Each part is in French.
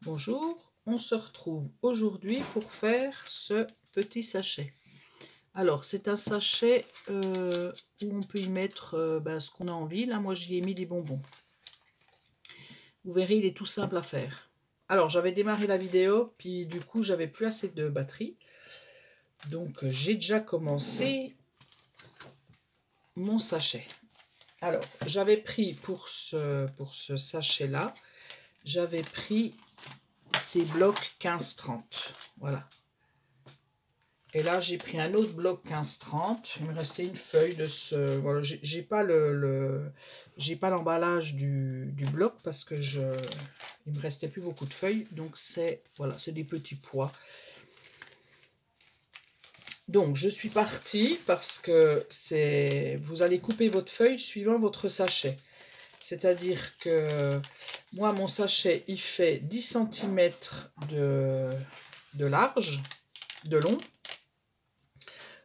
Bonjour, on se retrouve aujourd'hui pour faire ce petit sachet. Alors, c'est un sachet où on peut y mettre ce qu'on a envie. Là, moi, j'y ai mis des bonbons. Vous verrez, il est tout simple à faire. Alors, j'avais démarré la vidéo, puis du coup, j'avais plus assez de batterie. Donc, j'ai déjà commencé mon sachet. Alors, j'avais pris pour ce sachet-là, j'avais pris ces blocs 15-30. Voilà. Et là, j'ai pris un autre bloc 15-30. Il me restait une feuille de ce... Voilà, j'ai pas j'ai pas l'emballage du bloc parce que il me restait plus beaucoup de feuilles. Donc, voilà, c'est des petits pois. Donc, je suis partie parce que vous allez couper votre feuille suivant votre sachet. C'est-à-dire que moi, mon sachet, il fait 10 cm de large, de long.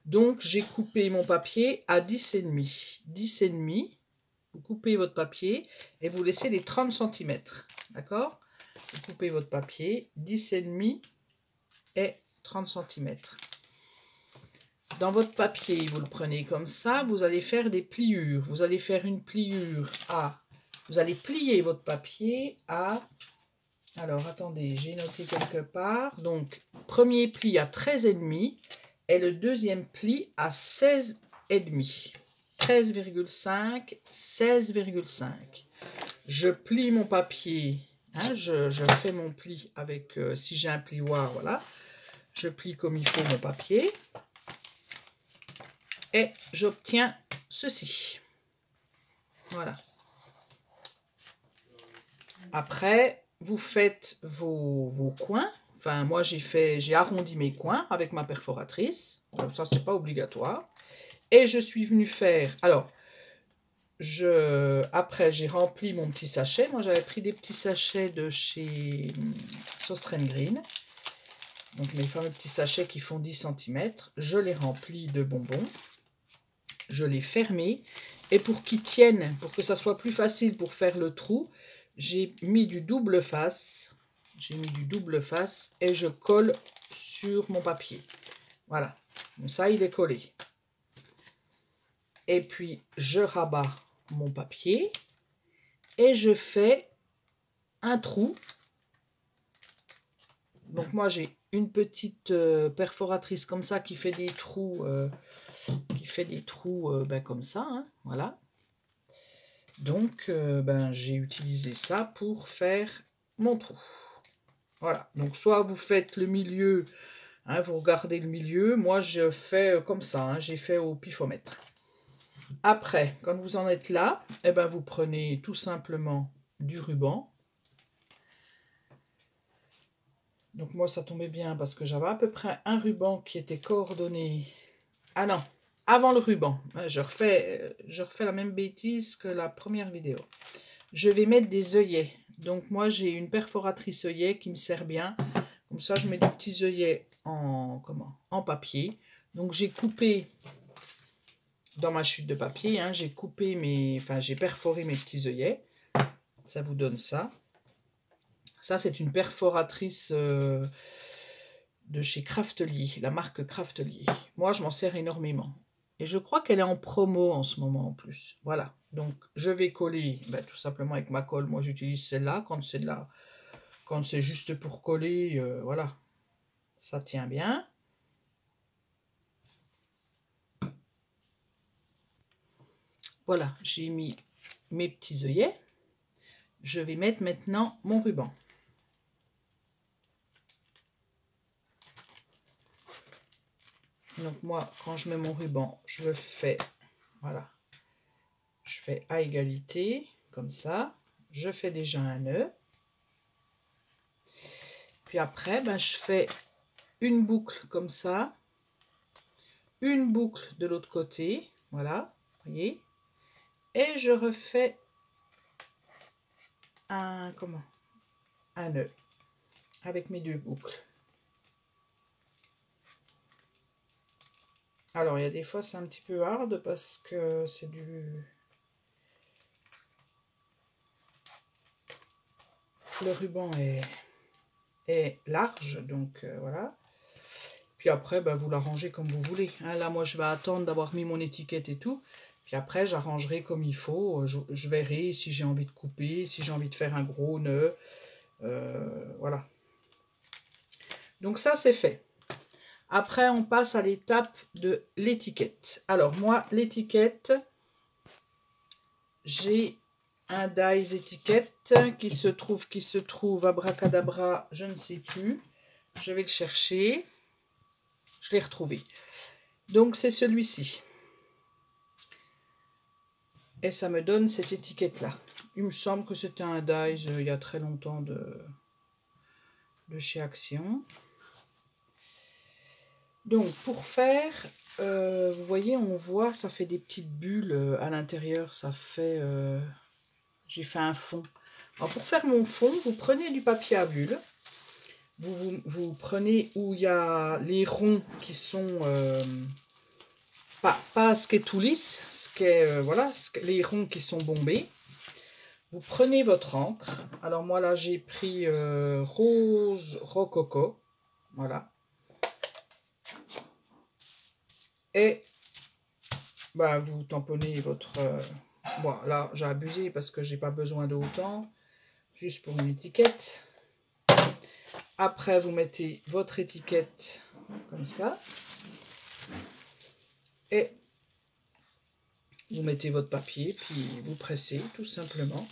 Donc, j'ai coupé mon papier à 10,5. 10,5, vous coupez votre papier et vous laissez les 30 cm. D'accord? Vous coupez votre papier, 10,5 et 30 cm. Dans votre papier, vous le prenez comme ça, vous allez faire des pliures. Vous allez faire une pliure à... Vous allez plier votre papier à... Alors, attendez, j'ai noté quelque part. Donc, premier pli à 13,5 et le deuxième pli à 16,5. 13,5, 16,5. Je plie mon papier. Hein, je fais mon pli avec... si j'ai un plioir, voilà. Je plie comme il faut mon papier. Et j'obtiens ceci. Voilà. Après, vous faites vos coins. Enfin, moi, j'ai arrondi mes coins avec ma perforatrice. Donc, ça, c'est pas obligatoire. Et je suis venue faire... Alors, après, j'ai rempli mon petit sachet. Moi, j'avais pris des petits sachets de chez Söstrem Green. Donc, mes fameux petits sachets qui font 10 cm. Je les remplis de bonbons. Je les fermé. Et pour qu'ils tiennent, pour que ça soit plus facile pour faire le trou, j'ai mis du double face. Et je colle sur mon papier. Voilà. Comme ça, il est collé. Et puis, je rabats mon papier et je fais un trou. Donc, moi, j'ai une petite perforatrice comme ça qui fait des trous, comme ça. Hein, voilà. Donc, j'ai utilisé ça pour faire mon trou. Voilà. Donc, soit vous faites le milieu, hein, vous regardez le milieu. Moi, je fais comme ça. Hein, j'ai fait au pifomètre. Après, quand vous en êtes là, eh ben, vous prenez tout simplement du ruban. Donc, moi, ça tombait bien parce que j'avais à peu près un ruban qui était coordonné. Ah non, avant le ruban. Je refais la même bêtise que la première vidéo. Je vais mettre des œillets. Donc, moi, j'ai une perforatrice œillet qui me sert bien. Comme ça, je mets des petits œillets en papier. Donc, j'ai coupé dans ma chute de papier. Hein, j'ai perforé mes petits œillets. Ça vous donne ça. Ça, c'est une perforatrice de chez Craftelier, la marque Craftelier. Moi, je m'en sers énormément. Et je crois qu'elle est en promo en ce moment en plus. Voilà. Donc, je vais coller tout simplement avec ma colle. Moi, j'utilise celle-là. Quand c'est juste pour coller, voilà. Ça tient bien. Voilà, j'ai mis mes petits œillets. Je vais mettre maintenant mon ruban. Donc moi, quand je mets mon ruban, je le fais, voilà. Je fais à égalité, comme ça. Je fais déjà un nœud. Puis après, je fais une boucle comme ça. Une boucle de l'autre côté, voilà, vous voyez. Et je refais un nœud avec mes deux boucles. Alors, il y a des fois, c'est un petit peu hard parce que c'est le ruban est est large, donc voilà. Puis après, ben, vous l'arrangez comme vous voulez. Hein. Là, moi, je vais attendre d'avoir mis mon étiquette et tout. Puis après, j'arrangerai comme il faut. Je verrai si j'ai envie de couper, si j'ai envie de faire un gros nœud. Voilà. Donc ça, c'est fait. Après, on passe à l'étape de l'étiquette. Alors, moi, l'étiquette, j'ai un dies étiquette qui se trouve abracadabra, je ne sais plus. Je vais le chercher. Je l'ai retrouvé. Donc, c'est celui-ci. Et ça me donne cette étiquette-là. Il me semble que c'était un dies il y a très longtemps de chez Action. Donc, pour faire, vous voyez, on voit, ça fait des petites bulles à l'intérieur. Ça fait... j'ai fait un fond. Alors, pour faire mon fond, vous prenez du papier à bulles. Vous prenez où il y a les ronds qui sont... pas ce qui est tout lisse, ce qui est, voilà, les ronds qui sont bombés. Vous prenez votre encre. Alors moi là j'ai pris rose rococo. Voilà. Et bah, vous tamponnez votre... bon là j'ai abusé parce que j'ai pas besoin d'autant. Juste pour une étiquette. Après vous mettez votre étiquette comme ça. Et vous mettez votre papier, puis vous pressez tout simplement.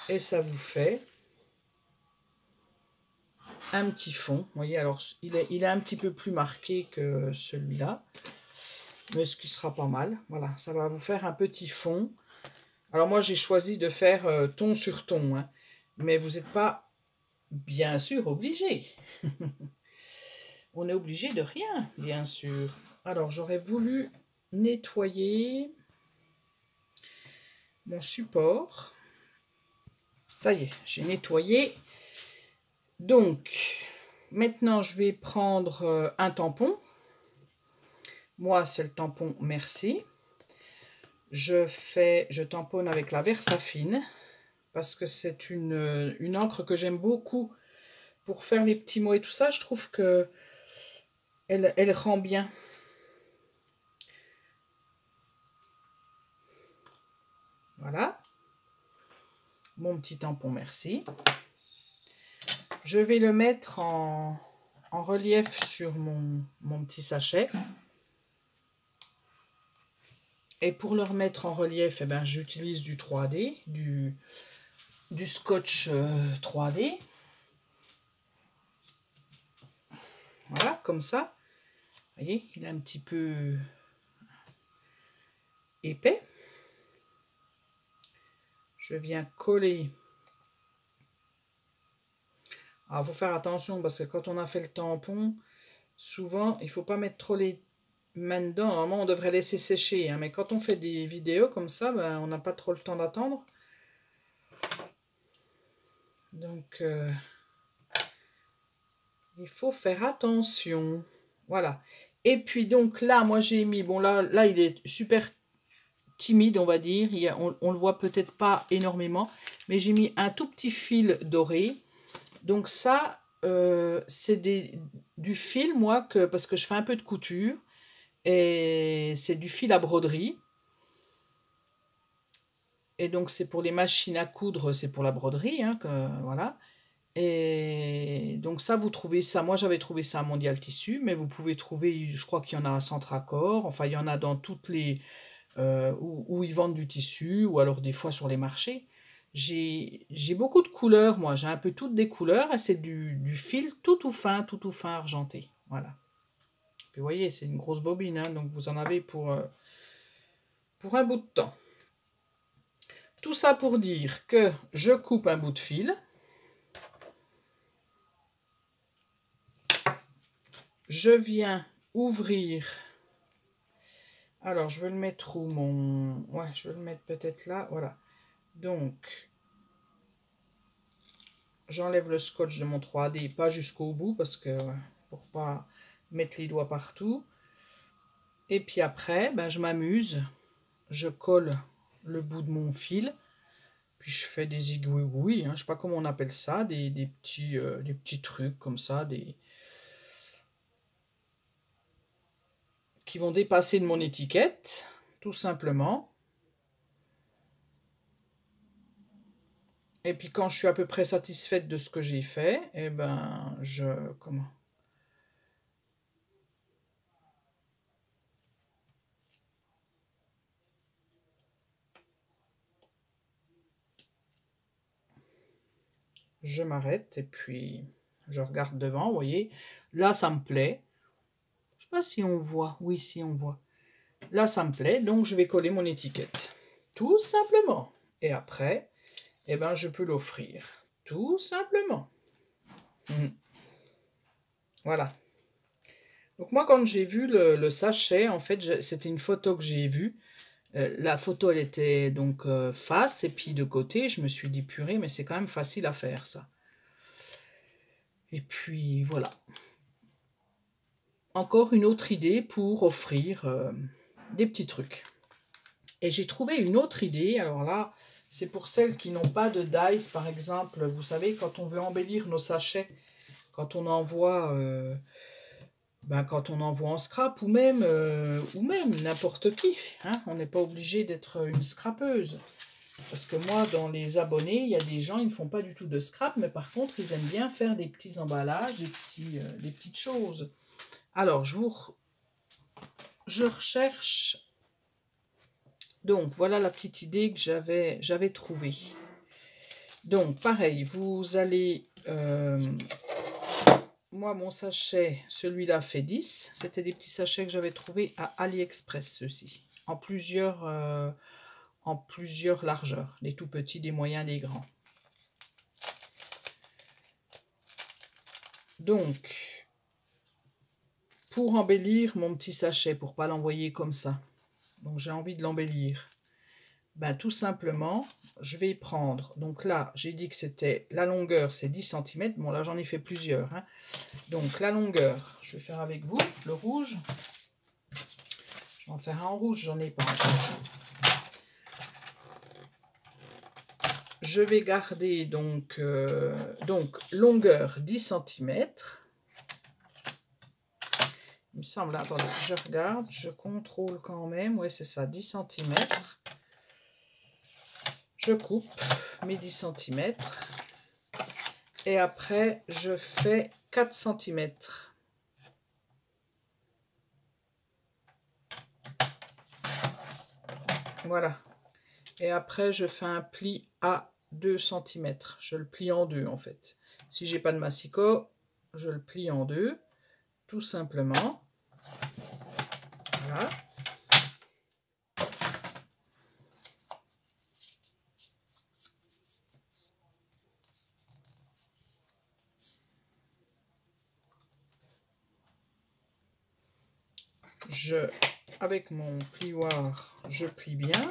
Et ça vous fait un petit fond. Vous voyez, alors il est un petit peu plus marqué que celui-là. Mais ce qui sera pas mal. Voilà, ça va vous faire un petit fond. Alors moi j'ai choisi de faire ton sur ton. Hein, mais vous n'êtes pas bien sûr obligé. On est obligé de rien, bien sûr. Alors j'aurais voulu nettoyer mon support. Ça y est, j'ai nettoyé. Donc, maintenant, je vais prendre un tampon. Moi, c'est le tampon Merci. Je tamponne avec la Versafine parce que c'est une encre que j'aime beaucoup pour faire les petits mots et tout ça. Je trouve que elle rend bien. Voilà. Mon petit tampon Merci. Je vais le mettre en relief sur mon petit sachet. Et pour le remettre en relief, eh ben, j'utilise du 3D, du scotch 3D. Voilà, comme ça. Vous voyez, il est un petit peu épais. Je viens coller. Alors, il faut faire attention parce que quand on a fait le tampon, souvent, il ne faut pas mettre trop les mains dedans. Normalement, on devrait laisser sécher. Hein, mais quand on fait des vidéos comme ça, ben, on n'a pas trop le temps d'attendre. Donc, il faut faire attention. Voilà. Et puis, donc là, moi, j'ai mis... Bon, là, il est super timide, on va dire. On le voit peut-être pas énormément. Mais j'ai mis un tout petit fil doré. Donc ça, c'est du fil, moi, parce que je fais un peu de couture. Et c'est du fil à broderie. Et donc, c'est pour les machines à coudre, c'est pour la broderie. Hein, voilà. Et donc ça, vous trouvez ça. Moi, j'avais trouvé ça à Mondial Tissu. Mais vous pouvez trouver, je crois qu'il y en a à Centracor. Enfin, il y en a dans toutes les... où ils vendent du tissu. Ou alors des fois sur les marchés. J'ai beaucoup de couleurs, moi. J'ai un peu toutes des couleurs. Et c'est du fil tout fin argenté. Voilà. Puis vous voyez, c'est une grosse bobine. Hein, donc vous en avez pour un bout de temps. Tout ça pour dire que je coupe un bout de fil. Je viens ouvrir. Alors, je vais le mettre où mon... Ouais, je vais le mettre peut-être là. Voilà. Donc, j'enlève le scotch de mon 3D, pas jusqu'au bout, parce que pour pas mettre les doigts partout. Et puis après, ben, je m'amuse. Je colle le bout de mon fil Puis je fais des igouigouis, hein, je sais pas comment on appelle ça, des petits trucs comme ça, qui vont dépasser de mon étiquette, tout simplement. Et puis quand je suis à peu près satisfaite de ce que j'ai fait, eh ben je m'arrête et puis je regarde devant, vous voyez. Là, ça me plaît. Je sais pas si on voit. Oui, si on voit. Là, ça me plaît, donc je vais coller mon étiquette. Tout simplement. Et après, eh ben, je peux l'offrir. Tout simplement. Voilà. Donc moi, quand j'ai vu le sachet, en fait, c'était une photo que j'ai vue. La photo, elle était donc face et puis de côté. Je me suis dit, purée, mais c'est quand même facile à faire, ça. Et puis, voilà. Encore une autre idée pour offrir des petits trucs. Et j'ai trouvé une autre idée. Alors là, c'est pour celles qui n'ont pas de dice, par exemple. Vous savez, quand on veut embellir nos sachets, quand on envoie... quand on envoie en scrap ou même n'importe qui, hein, on n'est pas obligé d'être une scrapeuse. Parce que moi, dans les abonnés, il y a des gens, ils ne font pas du tout de scrap, mais par contre, ils aiment bien faire des petits emballages, des petites choses. Alors, je recherche. Donc, voilà la petite idée que j'avais trouvée. Donc, pareil, vous allez... moi, mon sachet, celui-là fait 10. C'était des petits sachets que j'avais trouvés à AliExpress, ceux-ci. En plusieurs largeurs. Des tout petits, des moyens, des grands. Donc, pour embellir mon petit sachet, pour ne pas l'envoyer comme ça, donc j'ai envie de l'embellir, ben, tout simplement, je vais prendre, donc là, j'ai dit que c'était, la longueur, c'est 10 cm, bon là, j'en ai fait plusieurs, hein. Donc, la longueur, je vais faire avec vous, le rouge, je vais en faire un en rouge, j'en ai pas en rouge. Je vais garder donc longueur 10 cm. Il me semble, attendez, je regarde, je contrôle quand même. Ouais, c'est ça, 10 cm. Je coupe mes 10 cm. Et après, je fais 4 cm. Voilà. Et après, je fais un pli à 2 cm. Je le plie en deux, en fait. Si j'ai pas de massicot, je le plie en deux, tout simplement. Voilà. Avec mon plioir, je plie bien.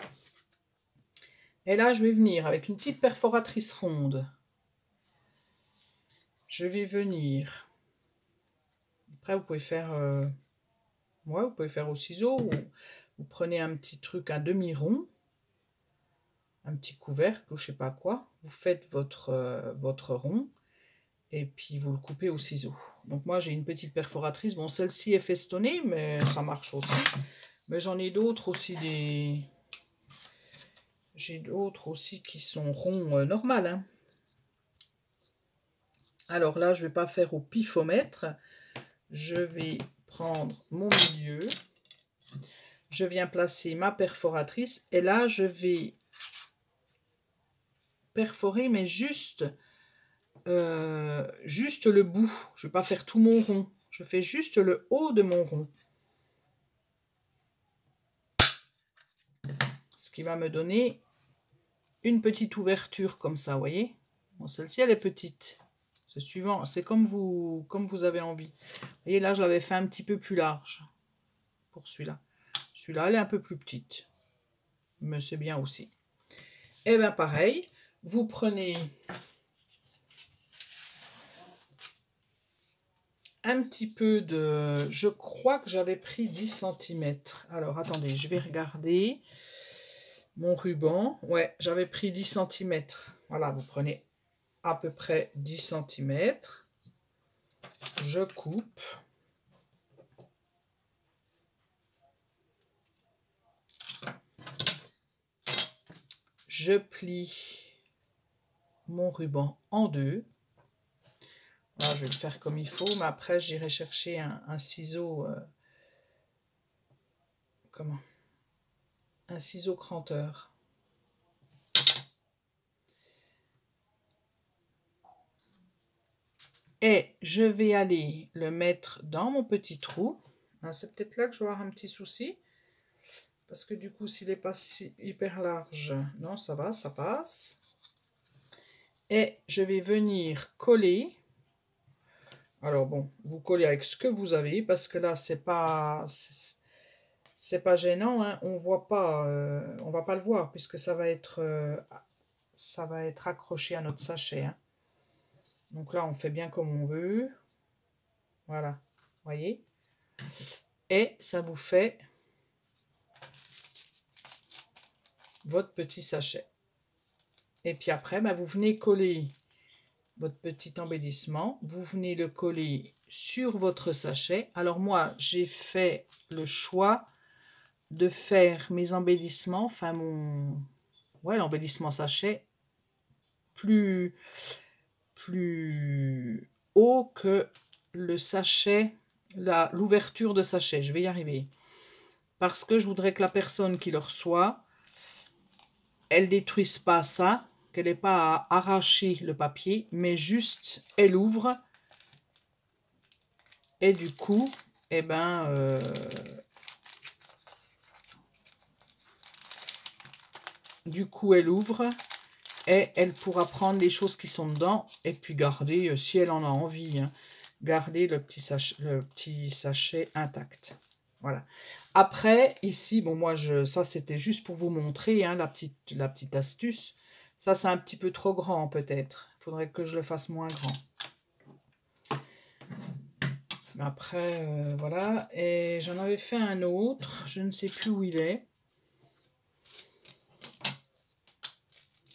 Et là, je vais venir avec une petite perforatrice ronde. Je vais venir. Après, vous pouvez faire, vous pouvez faire au ciseau. Ou vous prenez un petit truc, un demi-rond, un petit couvercle ou je sais pas quoi. Vous faites votre rond et puis vous le coupez au ciseau. Donc moi, j'ai une petite perforatrice. Bon, celle-ci est festonnée, mais ça marche aussi. Mais j'en ai d'autres aussi, j'ai d'autres aussi qui sont ronds normales, hein. Alors là, je ne vais pas faire au pifomètre. Je vais prendre mon milieu. Je viens placer ma perforatrice. Et là, je vais perforer, mais juste le bout. Je ne vais pas faire tout mon rond. Je fais juste le haut de mon rond. Ce qui va me donner une petite ouverture comme ça, vous voyez. Bon, celle-ci, elle est petite. C'est suivant, c'est comme vous avez envie. Vous voyez, là, je l'avais fait un petit peu plus large pour celui-là. Celui-là, elle est un peu plus petite. Mais c'est bien aussi. Et bien, pareil, vous prenez un petit peu de... Je crois que j'avais pris 10 cm. Alors, attendez, je vais regarder. mon ruban. Ouais, j'avais pris 10 cm. Voilà, vous prenez à peu près 10 cm. Je coupe. Je plie mon ruban en deux. Là, je vais le faire comme il faut, mais après, j'irai chercher un ciseau. Un ciseau cranteur. Et je vais aller le mettre dans mon petit trou. C'est peut-être là que je vais avoir un petit souci. Parce que du coup, s'il n'est pas si hyper large, non, ça va, ça passe. Et je vais venir coller. Alors bon, vous collez avec ce que vous avez, parce que là, c'est pas gênant, hein. On voit pas, on va pas le voir, puisque ça va être accroché à notre sachet, hein. Donc là, on fait bien comme on veut. Voilà, voyez. Et ça vous fait votre petit sachet. Et puis après, vous venez coller votre petit embellissement. Vous venez le coller sur votre sachet. Alors moi, j'ai fait le choix de faire mes embellissements, enfin l'embellissement sachet, plus haut que le sachet, l'ouverture de sachet. Je vais y arriver. Parce que je voudrais que la personne qui le reçoit, elle détruise pas ça, qu'elle n'ait pas à arracher le papier, mais juste elle ouvre. Et du coup, eh ben, elle ouvre et elle pourra prendre les choses qui sont dedans et puis garder, si elle en a envie, hein, garder le petit sachet intact. Voilà. Après, ici, bon, moi, ça, c'était juste pour vous montrer, hein, la petite astuce. Ça, c'est un petit peu trop grand, peut-être. Il faudrait que je le fasse moins grand. Après, voilà. Et j'en avais fait un autre. Je ne sais plus où il est.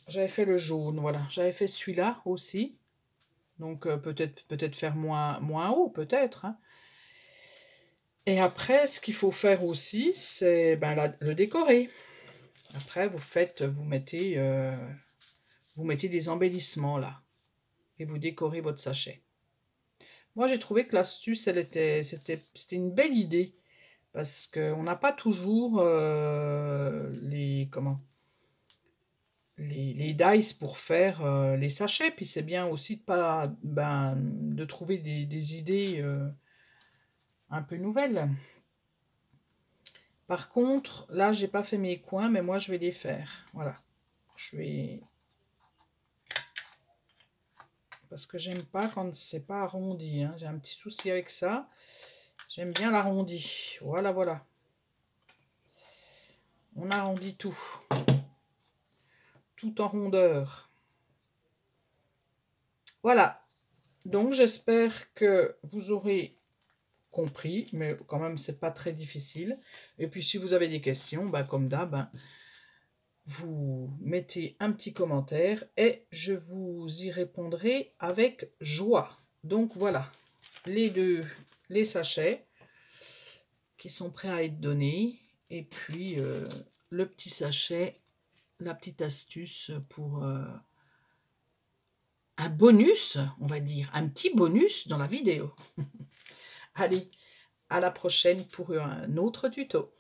J'avais fait le jaune, voilà. J'avais fait celui-là aussi. Donc, peut-être faire moins haut, peut-être, hein. Et après, ce qu'il faut faire aussi, c'est le décorer. Après, vous mettez des embellissements là. Et vous décorez votre sachet. Moi, j'ai trouvé que l'astuce, c'était une belle idée. Parce qu'on n'a pas toujours les dice pour faire les sachets. Puis c'est bien aussi de trouver des idées un peu nouvelles. Par contre, là, j'ai pas fait mes coins, mais moi, je vais les faire. Voilà. Parce que j'aime pas quand c'est pas arrondi, hein. J'ai un petit souci avec ça. J'aime bien l'arrondi. Voilà, voilà. On arrondit tout. Tout en rondeur. Voilà. Donc, j'espère que vous aurez compris, mais quand même, c'est pas très difficile. Et puis, si vous avez des questions, comme d'hab, vous mettez un petit commentaire et je vous y répondrai avec joie. Donc, voilà. Les sachets qui sont prêts à être donnés. Et puis, le petit sachet, la petite astuce pour un bonus, on va dire, un petit bonus dans la vidéo. Allez, à la prochaine pour un autre tuto.